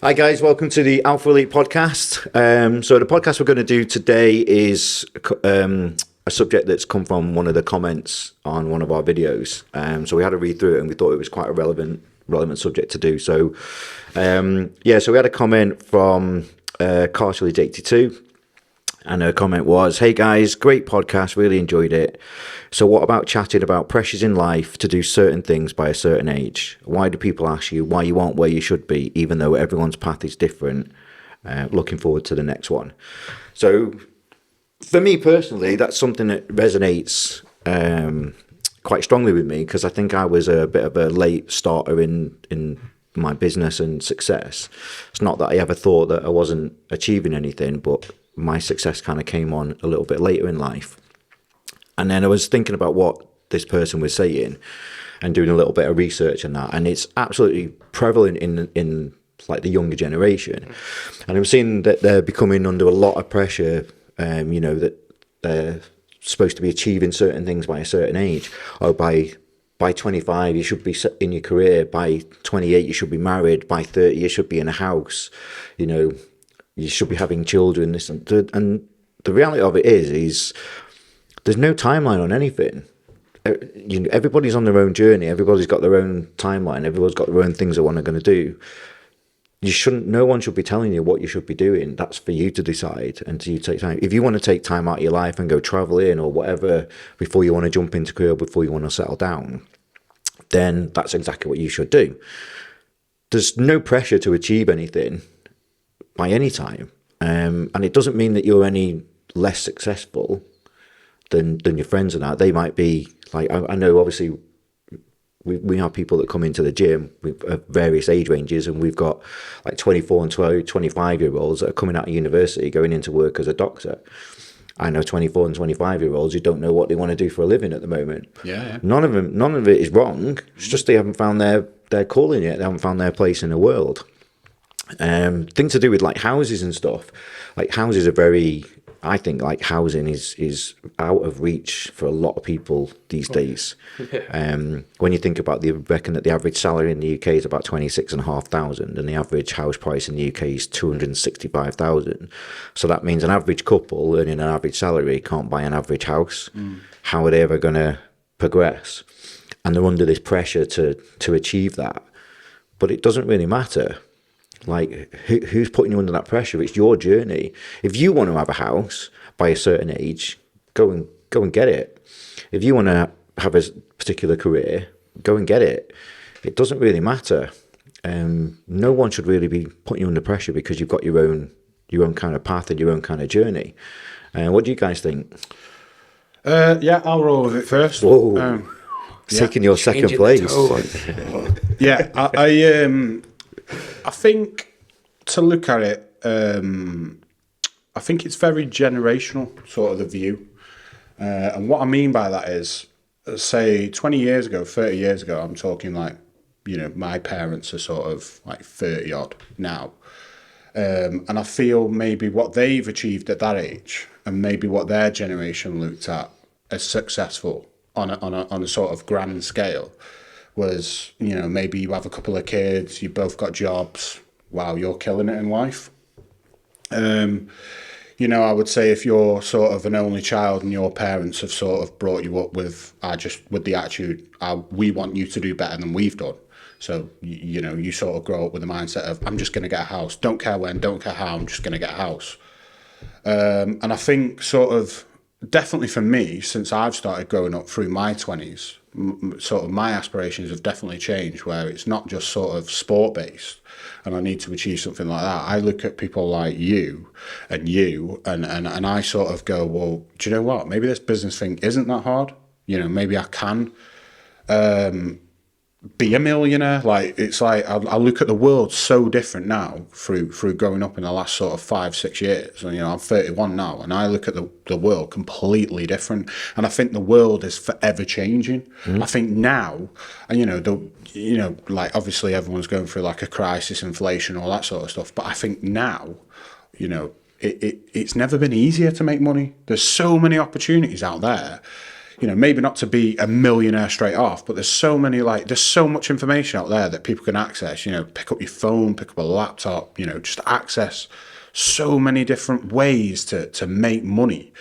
Hi guys, welcome to the Alpha Elite podcast. So the podcast we're going to do today is a subject that's come from one of the comments on one of our videos. So we had to read through it and we thought it was quite a relevant subject to do. So so we had a comment from Cartilage82. And her comment was, "Hey guys, great podcast, really enjoyed it. So what about chatting about pressures in life to do certain things by a certain age? Why do people ask you why you aren't where you should be, even though everyone's path is different? Looking forward to the next one." So for me personally, that's something that resonates quite strongly with me, because I think I was a bit of a late starter in my business and success. It's not that I ever thought that I wasn't achieving anything, but my success kind of came on a little bit later in life. And then I was thinking about what this person was saying and doing a little bit of research on that. And it's absolutely prevalent in like the younger generation. And I'm seeing that they're becoming under a lot of pressure, that they're supposed to be achieving certain things by a certain age. Or by 25, you should be in your career. By 28, you should be married. By 30, you should be in a house. You should be having children. This and the reality of it is there's no timeline on anything. Everybody's on their own journey. Everybody's got their own timeline. Everyone's got their own things they want to going to do. No one should be telling you what you should be doing. That's for you to decide and to you take time. If you want to take time out of your life and go traveling or whatever before you want to jump into career, before you want to settle down, then that's exactly what you should do. There's no pressure to achieve anything by any time, and it doesn't mean that you're any less successful than your friends and that. They might be like, I know obviously we have people that come into the gym with various age ranges, and we've got like 24 and 25-year-olds that are coming out of university going into work as a doctor. I know 24 and 25-year-olds who don't know what they want to do for a living at the moment. Yeah. None of it is wrong. It's just they haven't found their calling yet. They haven't found their place in the world. Things to do with like houses and stuff. Like houses are I think like housing is out of reach for a lot of people these days. When you think about reckon that the average salary in the UK is about 26,500 and the average house price in the UK is 265,000. So that means an average couple earning an average salary can't buy an average house. How are they ever going to progress? And they're under this pressure to achieve that. But it doesn't really matter. Like, who's putting you under that pressure? It's your journey. If you want to have a house by a certain age, go and get it. If you want to have a particular career, go and get it. It doesn't really matter. No one should really be putting you under pressure because you've got your own kind of path and your own kind of journey. What do you guys think? I'll roll with it first. Whoa. Taking your second place. I think to look at it, I think it's very generational, sort of the view. And what I mean by that is, say 20 years ago, 30 years ago, I'm talking like, my parents are sort of like 30 odd now. And I feel maybe what they've achieved at that age and maybe what their generation looked at as successful on a sort of grand scale was, maybe you have a couple of kids, you both got jobs, wow, you're killing it in life. I would say if you're sort of an only child and your parents have sort of brought you up with the attitude, we want you to do better than we've done. So, you sort of grow up with the mindset of, I'm just going to get a house, don't care when, don't care how, I'm just going to get a house. And I think sort of, definitely for me, since I've started growing up through my 20s, sort of my aspirations have definitely changed, where it's not just sort of sport based and I need to achieve something like that. I look at people like you and I sort of go, well, do you know what? Maybe this business thing isn't that hard. Maybe I can be a millionaire. Like, it's like I look at the world so different now through growing up in the last sort of 5-6 years. And, I'm 31 now, and I look at the world completely different. And I think the world is forever changing. I think now, and like obviously everyone's going through like a crisis, inflation, all that sort of stuff. But I think now, it's never been easier to make money. There's so many opportunities out there. you know, maybe not to be a millionaire straight off, but there's so much information out there that people can access. You know, pick up your phone, pick up a laptop, you know, just access so many different ways to make money.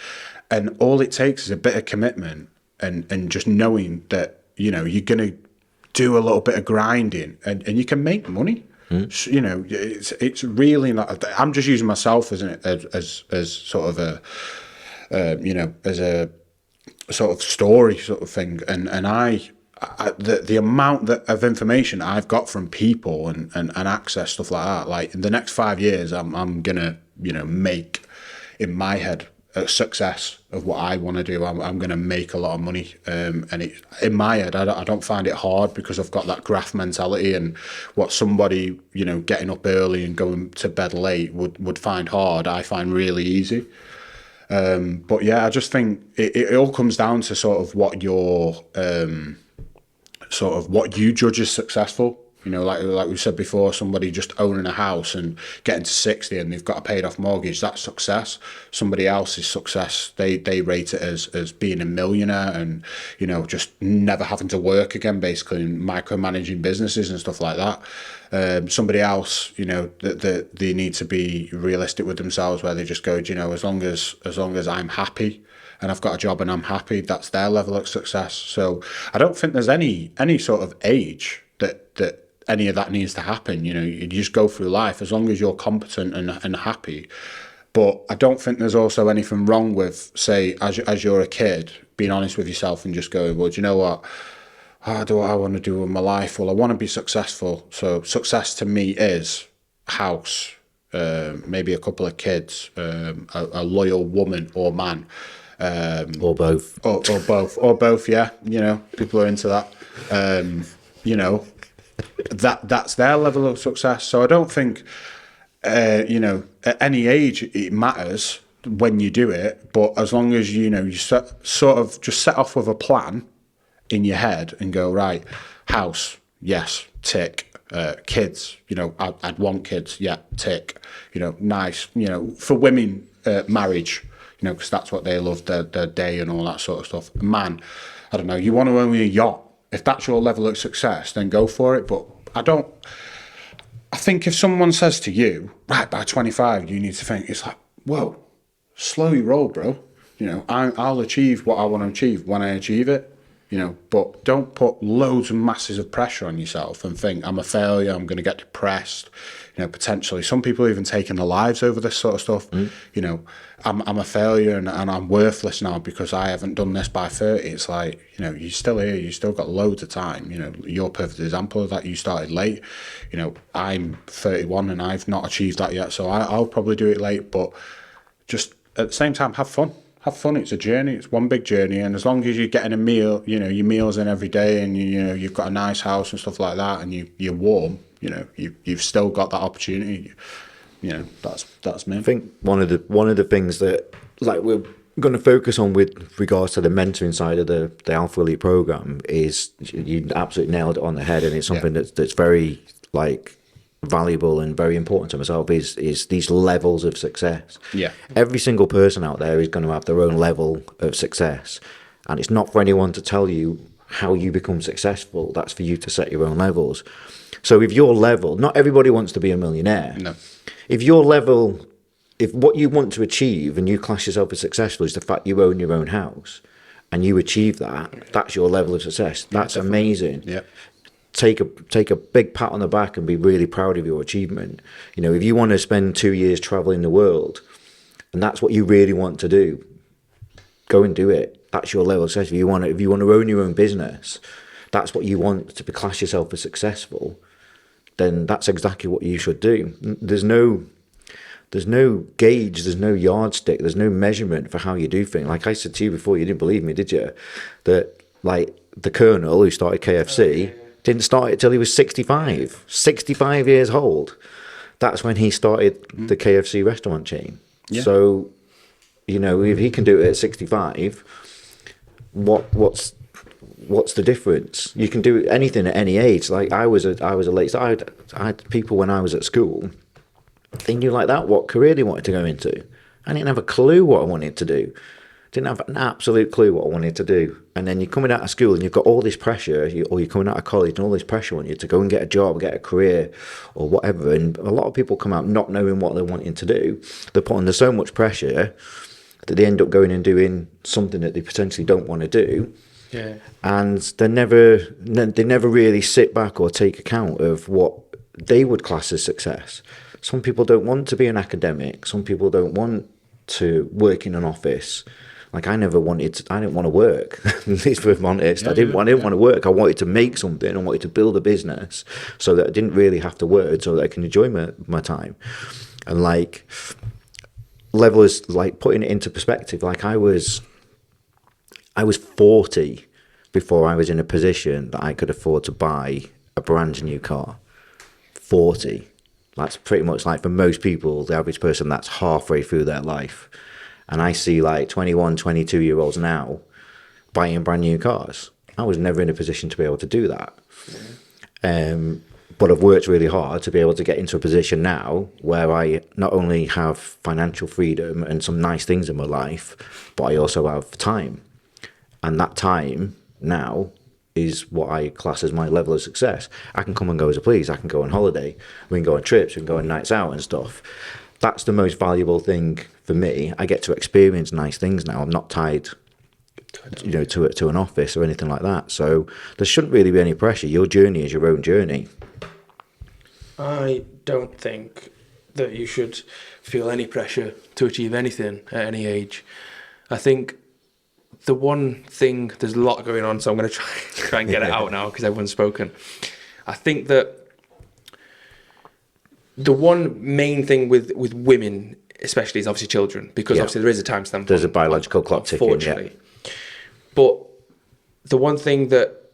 And all it takes is a bit of commitment and just knowing that, you know, you're going to do a little bit of grinding and you can make money. You know, it's really not. I'm just using myself as sort of a you know, as a sort of story sort of thing, and the amount of information I've got from people and access stuff like that. Like in the next 5 years, I'm gonna, you know, make in my head a success of what I want to do. I'm going to make a lot of money, and in my head, I don't find it hard because I've got that graft mentality, and what somebody, you know, getting up early and going to bed late would find hard, I find really easy. But yeah, I just think it all comes down to sort of what your what you judge as successful. You know, like we said before, somebody just owning a house and getting to 60 and they've got a paid off mortgage, that's success. Somebody else's success, they rate it as being a millionaire and, you know, just never having to work again, basically, and micromanaging businesses and stuff like that. Somebody else, you know, that they need to be realistic with themselves, where they just go, you know, as long as I'm happy and I've got a job and I'm happy, that's their level of success. So I don't think there's any sort of age that any of that needs to happen. You know, you just go through life as long as you're competent and happy. But I don't think there's also anything wrong with, say, as you're a kid, being honest with yourself and just going, well, do you know what? How do I want to do with my life? Well, I want to be successful. So success to me is house, maybe a couple of kids, a loyal woman or man. Or both. Or both, yeah. You know, people are into that. You know, that's their level of success. So I don't think, you know, at any age it matters when you do it, but as long as, you know, you sort of just set off with a plan in your head and go, right, house, yes, tick. Kids, you know, I'd want kids, yeah, tick. You know, nice, you know, for women, marriage, you know, because that's what they love, their day and all that sort of stuff. Man, I don't know, you want to own a yacht. If that's your level of success, then go for it. But I think if someone says to you, right, by 25, you need to think, it's like, whoa, slow your roll, bro. You know, I'll achieve what I want to achieve when I achieve it, you know, but don't put loads and masses of pressure on yourself and think, I'm a failure, I'm going to get depressed, you know, potentially. Some people even taking their lives over this sort of stuff. You know, I'm a failure and I'm worthless now because I haven't done this by 30. It's like, you know, you're still here, you still got loads of time. You know, you're a perfect example of that. You started late. You know, I'm 31 and I've not achieved that yet, so I'll probably do it late, but just at the same time, have fun. Have fun. It's a journey. It's one big journey, and as long as you're getting a meal, you know, your meals in every day, and you know you've got a nice house and stuff like that, and you're warm, you know, you've still got that opportunity. You know, that's me. I think one of the things that, like, we're going to focus on with regards to the mentoring side of the Alpha Elite program is, you absolutely nailed it on the head, and it's something that's very, like, valuable and very important to myself is these levels of success. Yeah. Every single person out there is going to have their own level of success, and it's not for anyone to tell you how you become successful. That's for you to set your own levels. So if your level, not everybody wants to be a millionaire. No. If your level, if what you want to achieve and you class yourself as successful is the fact you own your own house and you achieve that, that's your level of success. That's amazing. Yeah. Take a big pat on the back and be really proud of your achievement. You know, if you want to spend 2 years traveling the world and that's what you really want to do, go and do it. That's your level of success. If you want to own your own business, that's what you want to class yourself as successful, then that's exactly what you should do. There's no gauge, there's no yardstick, there's no measurement for how you do things. Like I said to you before, you didn't believe me, did you? That, like, the Colonel who started KFC didn't start it till he was 65 years old. That's when he started the KFC restaurant chain. Yeah. So, you know, if he can do it at 65, what's the difference? You can do anything at any age. Like I was a late start. I had people when I was at school, they knew like that what career they wanted to go into. I didn't have a clue what I wanted to do. Didn't have an absolute clue what I wanted to do. And then you're coming out of school and you've got all this pressure, or you're coming out of college and all this pressure on you to go and get a job, get a career or whatever. And a lot of people come out not knowing what they're wanting to do. They're put under so much pressure that they end up going and doing something that they potentially don't want to do. Yeah. And they never really sit back or take account of what they would class as success. Some people don't want to be an academic. Some people don't want to work in an office. Like I didn't want to work. At least if I'm honest, I didn't want to work. I wanted to make something. I wanted to build a business so that I didn't really have to work, so that I can enjoy my time. And like levels, like putting it into perspective, like I was 40 before I was in a position that I could afford to buy a brand new car. 40. That's pretty much like for most people, the average person, that's halfway through their life. And I see like 21, 22-year-olds now buying brand new cars. I was never in a position to be able to do that. But I've worked really hard to be able to get into a position now where I not only have financial freedom and some nice things in my life, but I also have time. And that time now is what I class as my level of success. I can come and go as I please. I can go on holiday. We can go on trips. We can go on nights out and stuff. That's the most valuable thing for me. I get to experience nice things now. I'm not tied, to an office or anything like that. So there shouldn't really be any pressure. Your journey is your own journey. I don't think that you should feel any pressure to achieve anything at any age. I think the one thing, there's a lot going on, so I'm going to try and get it out now because everyone's spoken. I think that the one main thing with women, especially, is obviously children, because obviously there is a timestamp. There's a biological clock ticking, unfortunately. But the one thing that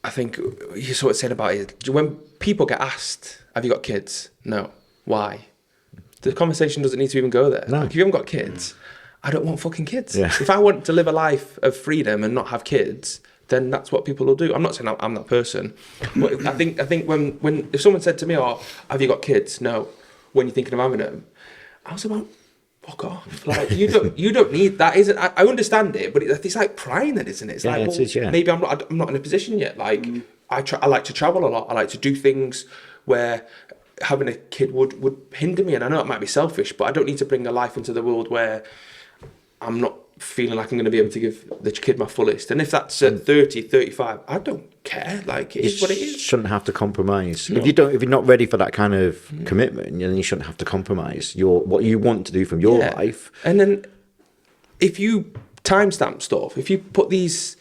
I think you sort of said about it, when people get asked, have you got kids? No. Why? The conversation doesn't need to even go there. No. Like, if you haven't got kids, I don't want fucking kids. Yeah. If I want to live a life of freedom and not have kids, then that's what people will do. I'm not saying I'm that person, but I think when if someone said to me, "Oh, have you got kids?" No. When you're thinking of having them, I was about, fuck off. Like you don't need that. Isn't I understand it, but it's like prying it, isn't it? It's like, well, maybe I'm not in a position yet. Like I like to travel a lot. I like to do things where having a kid would hinder me. And I know it might be selfish, but I don't need to bring a life into the world where I'm not feeling like I'm going to be able to give the kid my fullest. And if that's at 30, 35, I don't care. Like, it is what it is. You shouldn't have to compromise. No. If you're not ready for that kind of commitment, then you shouldn't have to compromise what you want to do from your life. And then if you timestamp stuff, if you put these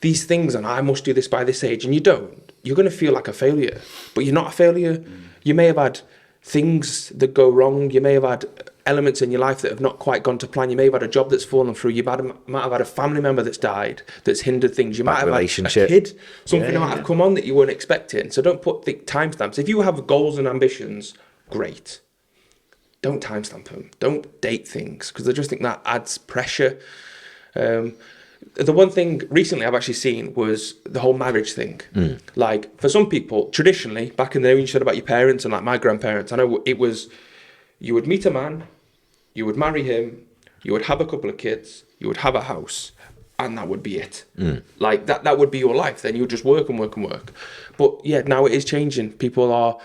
things on, I must do this by this age, and you don't, you're going to feel like a failure. But you're not a failure. You may have had things that go wrong. You may have had elements in your life that have not quite gone to plan. You may have had a job that's fallen through. You might have had a family member that's died, that's hindered things. You might have had a kid, something might have come on that you weren't expecting. So don't put the timestamps. If you have goals and ambitions, great. Don't timestamp them. Don't date things, because I just think that adds pressure. The one thing recently I've actually seen was the whole marriage thing. Like, for some people, traditionally, back in the day when you said about your parents and like my grandparents, I know it was, you would meet a man, you would marry him, you would have a couple of kids, you would have a house, and that would be it. Like, that would be your life. Then you would just work and work and work. But yeah, now it is changing. People are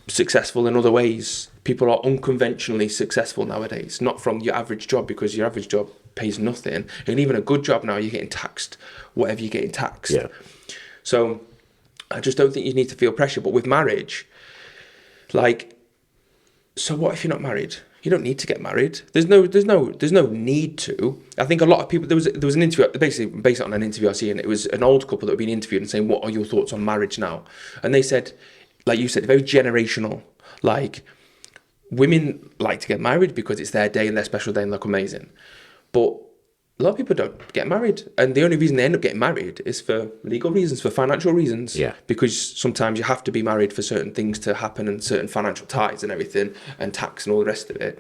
successful in other ways. People are unconventionally successful nowadays, not from your average job, because your average job pays nothing. And even a good job now, you're getting taxed whatever you're getting taxed. Yeah. So I just don't think you need to feel pressure. But with marriage, like, so what if you're not married? You don't need to get married. There's no need to. I think a lot of people, there was an interview, basically based on an interview I see, and it was an old couple that had been interviewed and saying, what are your thoughts on marriage now? And they said, like you said, very generational. Like, women like to get married because it's their day and their special day and look amazing. But a lot of people don't get married. And the only reason they end up getting married is for legal reasons, for financial reasons. Yeah. Because sometimes you have to be married for certain things to happen, and certain financial ties and everything, and tax and all the rest of it.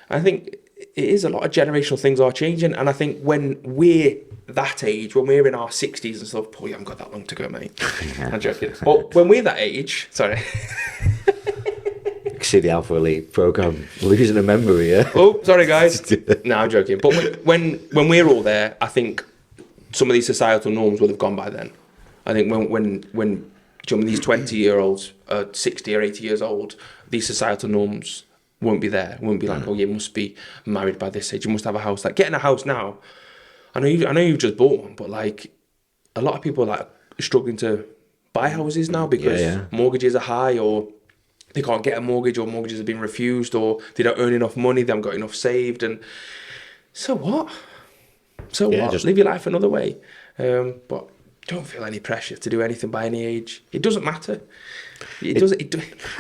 I think it is a lot of generational things are changing. And I think when we're that age, when we're in our 60s and stuff, you haven't got that long to go, mate. I'm joking. But when we're that age, sorry. see the Alpha Elite program losing a member here. Oh, sorry, guys. No, I'm joking. But when we're all there, I think some of these societal norms will have gone by then. I think when these 20-year-olds are 60 or 80 years old, these societal norms won't be there. Won't be like, oh, you must be married by this age. You must have a house. Like getting a house now. I know you've just bought one, but like a lot of people are like struggling to buy houses now because mortgages are high, or they can't get a mortgage, or mortgages have been refused, or they don't earn enough money, they haven't got enough saved, and so what? So what? Just live your life another way. But don't feel any pressure to do anything by any age. It doesn't matter. It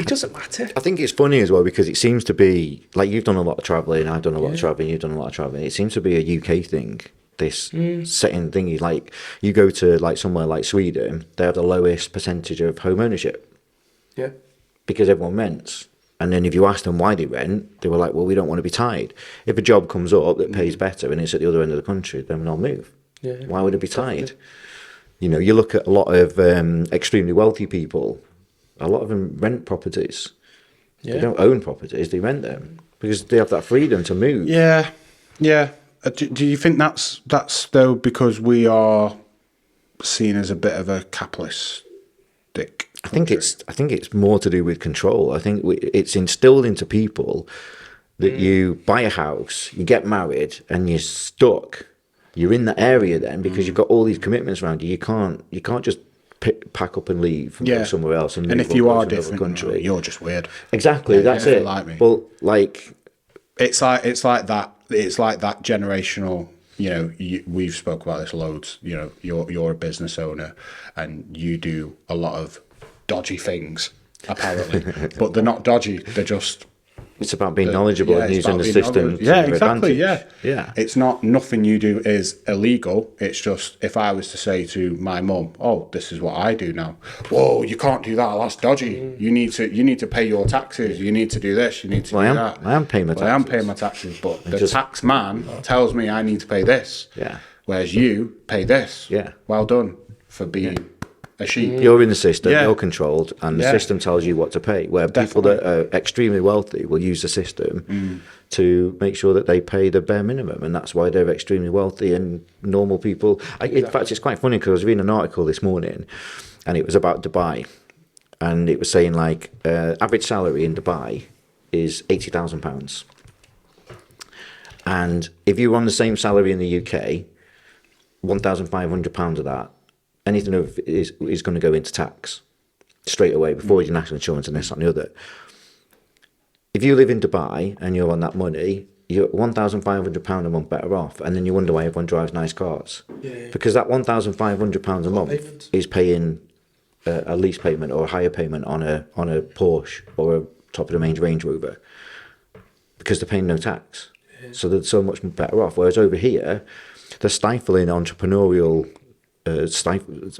doesn't matter. I think it's funny as well because it seems to be like you've done a lot of travelling, I've done a lot of travelling, you've done a lot of travelling. It seems to be a UK thing. This setting thingy, like you go to like somewhere like Sweden, they have the lowest percentage of home ownership. Yeah. Because everyone rents. And then if you ask them why they rent, they were like, well, we don't want to be tied. If a job comes up that pays better and it's at the other end of the country, then they'll move. Yeah. Why would it be tied? You know, you look at a lot of extremely wealthy people, a lot of them rent properties. Yeah. They don't own properties, they rent them because they have that freedom to move. Yeah, yeah. Do you think that's though because we are seen as a bit of a capitalistic country? I think it's more to do with control. I think it's instilled into people that you buy a house, you get married, and you're stuck. You're in the area then because you've got all these commitments around you. You can't just pack up and leave and go somewhere else. And if you are different, country, you're just weird. Exactly, that's it. Like me. Well, like it's like that. It's like that generational. You know, we've spoke about this loads. You know, you're a business owner and you do a lot of dodgy things apparently, but they're not dodgy. They're just. It's about being knowledgeable and using the system. Yeah, exactly. Advantage. Yeah. It's not nothing you do is illegal. It's just if I was to say to my mum, "Oh, this is what I do now." Whoa, you can't do that. That's dodgy. You need to pay your taxes. You need to do this. You need to do that. I am paying my taxes. I am paying my taxes, but the tax man tells me I need to pay this. Yeah. Whereas you pay this. Yeah. Well done for being. A sheep. You're in the system, you're controlled, and the system tells you what to pay. Where people that are extremely wealthy will use the system to make sure that they pay the bare minimum, and that's why they're extremely wealthy and normal people. In fact, it's quite funny because I was reading an article this morning, and it was about Dubai, and it was saying like average salary in Dubai is £80,000, and if you were on the same salary in the UK, £1,500 of that. Anything of it is going to go into tax straight away before your national insurance and this and the other. If you live in Dubai and you're on that money, you're £1,500 a month better off, and then you wonder why everyone drives nice cars. Because that £1,500 a month is paying a lease payment or a higher payment on a Porsche or a top of the range Range Rover, because they're paying no tax. So they're so much better off. Whereas over here, they're stifling entrepreneurial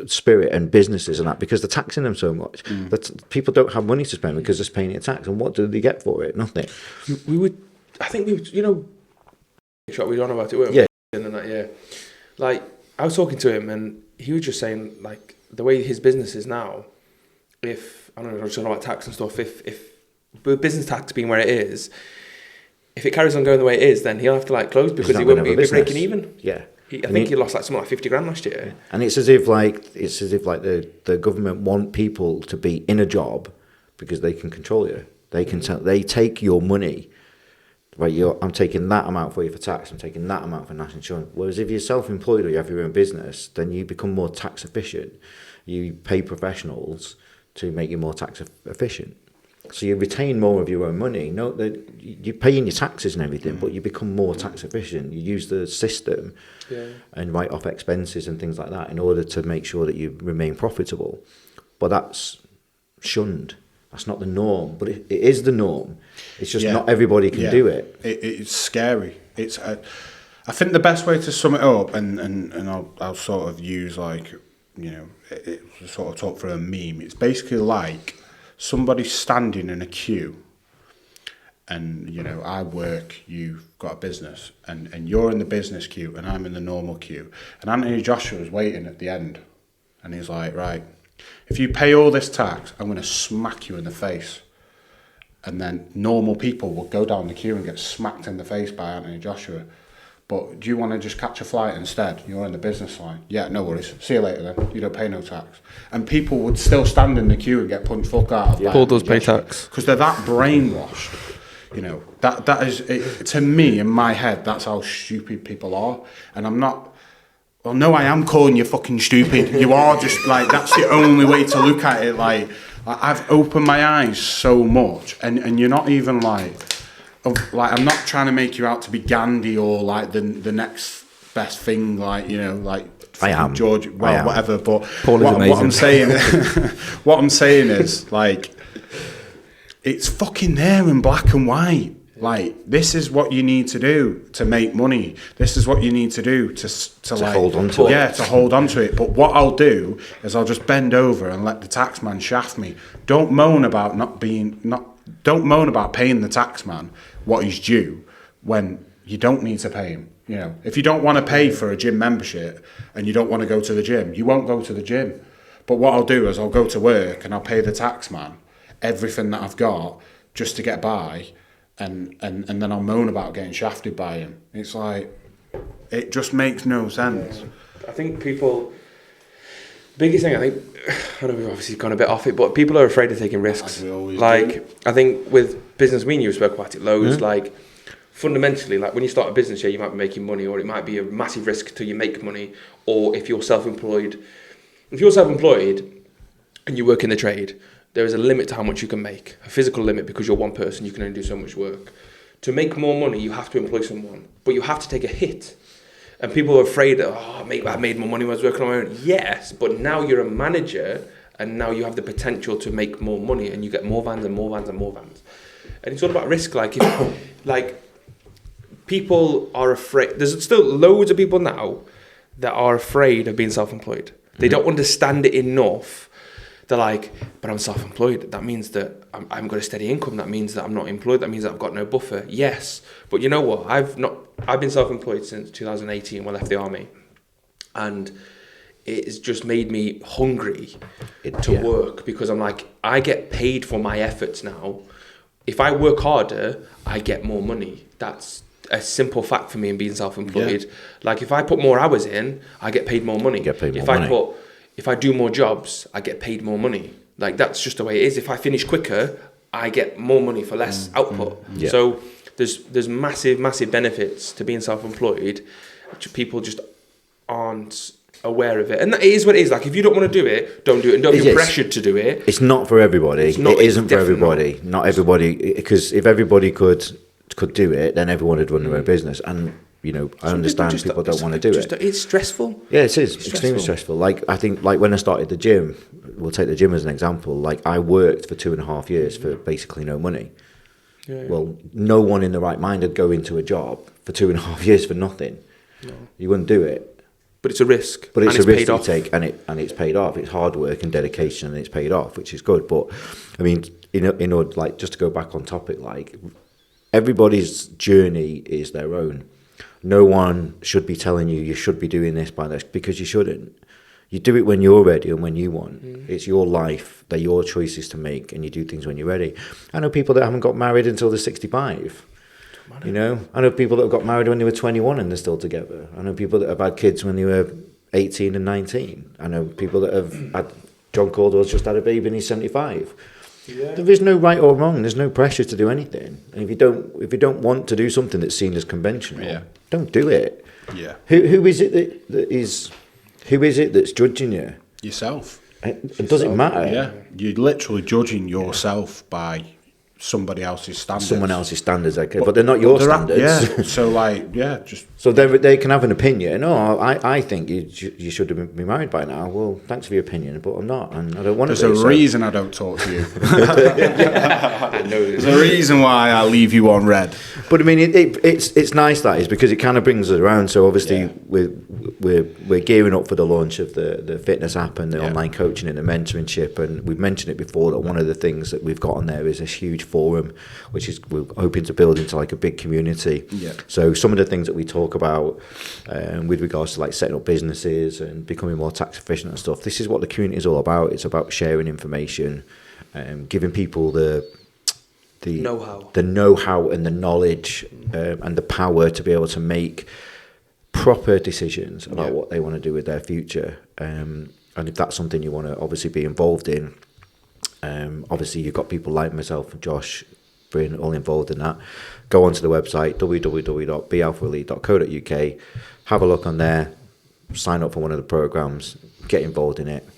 spirit and businesses and that because they're taxing them so much that people don't have money to spend because they're paying a tax. And what do they get for it? Nothing. We were on about it, weren't we? Yeah. And then like I was talking to him and he was just saying like the way his business is now, if I don't know, I was talking about tax and stuff, if business tax being where it is, if it carries on going the way it is, then he'll have to like close because he won't be breaking even. Yeah. I think he lost like something like 50 grand last year. And it's as if the government want people to be in a job because they can control you. They can they take your money. Right, I'm taking that amount for you for tax. I'm taking that amount for national insurance. Whereas if you're self-employed or you have your own business, then you become more tax efficient. You pay professionals to make you more tax efficient. So you retain more of your own money. No, you're paying your taxes and everything, but you become more tax efficient. You use the system and write off expenses and things like that in order to make sure that you remain profitable. But that's shunned. That's not the norm, but it is the norm. It's just not everybody can do it. It's scary. It's I think the best way to sum it up, and I'll sort of use like, it sort of talk for a meme. It's basically like somebody standing in a queue, and I work, you've got a business, and you're in the business queue, and I'm in the normal queue, and Anthony Joshua's waiting at the end, and he's like, right, if you pay all this tax, I'm going to smack you in the face. And then normal people would go down the queue and get smacked in the face by Anthony Joshua. But do you want to just catch a flight instead? You're in the business line. Yeah, no worries. See you later then. You don't pay no tax. And people would still stand in the queue and get punched fuck out of Paul does pay tax. because they're that brainwashed. You know, that is, to me, in my head, that's how stupid people are. And I'm not, well, no, I am calling you fucking stupid. You are just like, that's the only way to look at it. Like, I've opened my eyes so much, and you're not even like, I'm not trying to make you out to be Gandhi or like the next best thing, like, you know, like I am George, well, am. whatever. But Paul is amazing. what I'm saying, what I'm saying is like, it's fucking there in black and white. Like, this is what you need to do to make money. This is what you need to do to like hold on to it. Yeah, to hold on to it. But what I'll do is I'll just bend over and let the taxman shaft me. Don't moan about don't moan about paying the taxman what he's due when you don't need to pay him. You know, if you don't want to pay for a gym membership and you don't want to go to the gym, you won't go to the gym. But what I'll do is I'll go to work and I'll pay the taxman everything that I've got just to get by. And then I'll moan about getting shafted by him. It's like, it just makes no sense. Yeah. I think people, biggest thing, I know we've obviously gone a bit off it, but people are afraid of taking risks. As we always like, do. I think with business, me and you spoke about it loads, like, fundamentally, like, when you start a business, yeah, you might be making money, or it might be a massive risk till you make money, or if you're self-employed. If you're self-employed and you work in the trade, there is a limit to how much you can make, a physical limit, because you're one person, you can only do so much work. To make more money, you have to employ someone, but you have to take a hit. And people are afraid that, I made more money when I was working on my own. Yes, but now you're a manager, and now you have the potential to make more money, and you get more vans and more vans and more vans. And it's all about risk. Like, people are afraid. There's still loads of people now that are afraid of being self-employed. They don't understand it enough. They're like, but I'm self-employed. That means that I've got a steady income. That means that I'm not employed. That means that I've got no buffer. Yes, but you know what? I've been self-employed since 2018 when I left the army, and it's just made me hungry to work, because I'm like, I get paid for my efforts now. If I work harder, I get more money. That's a simple fact for me in being self-employed. Yeah. Like, if I put more hours in, I get paid more money. If I do more jobs, I get paid more money. Like, that's just the way it is. If I finish quicker, I get more money for less output. Yeah. So there's massive benefits to being self-employed, which people just aren't aware of it. And that is what it is. Like, if you don't want to do it, don't do it. And don't feel pressured to do it. It's not for everybody. It isn't for everybody. Not everybody. Because if everybody could do it, then everyone would run their own business. And you know, I understand people don't want to do it. It's stressful. Yeah, it is extremely stressful. Like, I think, like, when I started the gym, we'll take the gym as an example. Like, I worked for 2.5 years for basically no money. Yeah. Well, no one in the right mind would go into a job for 2.5 years for nothing. No. You wouldn't do it. But it's a risk. But it's a risk you take, and it's paid off. It's hard work and dedication, and it's paid off, which is good. But I mean, in order, like, just to go back on topic, like, everybody's journey is their own. No one should be telling you should be doing this by this, because you shouldn't. You do it when you're ready and when you want. It's your life. They're your choices to make, and you do things when you're ready. I know people that haven't got married until they're 65. You know, I know people that have got married when they were 21 and they're still together. I know people that have had kids when they were 18 and 19. I know people that have had, John Caldwell's just had a baby and he's 75. Yeah. There is no right or wrong. There's no pressure to do anything. And if you don't want to do something that's seen as conventional, don't do it. Yeah. Who is it that's judging you? Yourself. It doesn't matter. Yeah. You're literally judging yourself by somebody else's standards. Someone else's standards, okay, but they're not your standards. Yeah. So, like, just so they can have an opinion. Oh, I think you should have been married by now. Well, thanks for your opinion, but I'm not, and I don't want to. There's a reason I don't talk to you. There's a reason why I leave you on red. But I mean, it's nice, that is, because it kind of brings us around. So obviously we're gearing up for the launch of the fitness app and the online coaching and the mentorship, and we've mentioned it before that one of the things that we've got on there is this huge forum, which is we're hoping to build into like a big community. Yeah. So some of the things that we talk about with regards to like setting up businesses and becoming more tax efficient and stuff, this is what the community is all about. It's about sharing information, giving people the the know-how, and the knowledge and the power to be able to make proper decisions about what they want to do with their future. And if that's something you want to obviously be involved in, obviously you've got people like myself, Josh, Bryn, all involved in that. Go onto the website www.bealphaelite.co.uk, have a look on there, sign up for one of the programs, get involved in it.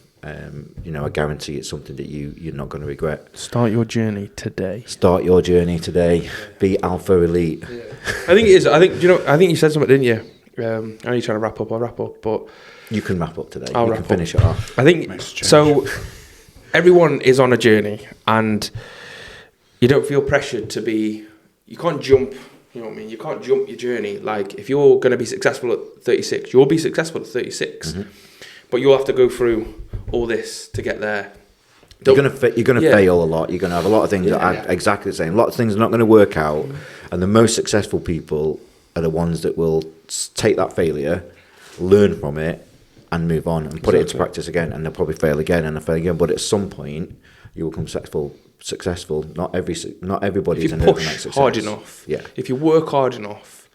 You know, I guarantee it's something that you're not going to regret. Start your journey today. Start your journey today. Be Alpha Elite. Yeah. I think it is. I think you said something, didn't you? I know you're trying to wrap up. I'll wrap up, but You can wrap up today. I'll you wrap can finish it off. I think so. Everyone is on a journey, and you don't feel pressured to be. You can't jump. You know what I mean? You can't jump your journey. Like if you're going to be successful at 36, you'll be successful at 36. Mm-hmm. But you'll have to go through all this to get there. You're gonna fail a lot. You're gonna have a lot of things that are exactly the same. A lot of things are not going to work out, and the most successful people are the ones that will take that failure, learn from it, and move on and put it into practice again. And they'll probably fail again and they'll fail again. But at some point, you will become successful. Not everybody is an overnight success. If you push hard enough, if you work hard enough,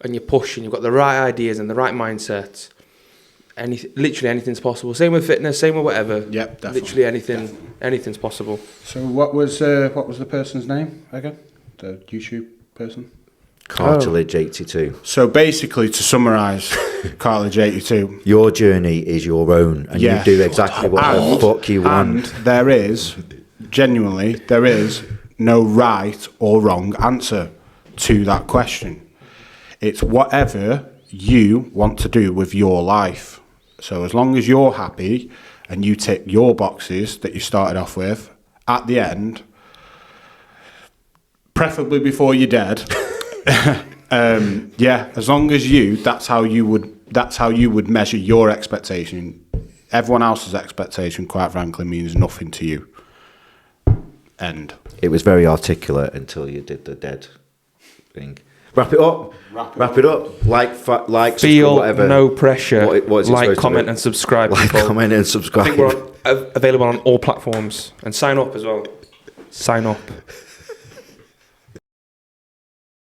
and you push and you've got the right ideas and the right mindset. Literally anything's possible. Same with fitness. Same with whatever. Yep, definitely. Literally anything's possible. So what was the person's name again? The YouTube person. Cartilage 82. So basically, to summarise, Cartilage 82. Your journey is your own, and you do exactly what the fuck you want. And there is no right or wrong answer to that question. It's whatever you want to do with your life. So as long as you're happy and you tick your boxes that you started off with, at the end, preferably before you're dead, as long as that's how you would measure your expectation. Everyone else's expectation, quite frankly, means nothing to you. End. It was very articulate until you did the dead thing. Wrap it up. Like, feel whatever. No pressure. What is it like, comment, and subscribe. Like, comment, and subscribe. I think we're available on all platforms, and sign up as well. Sign up.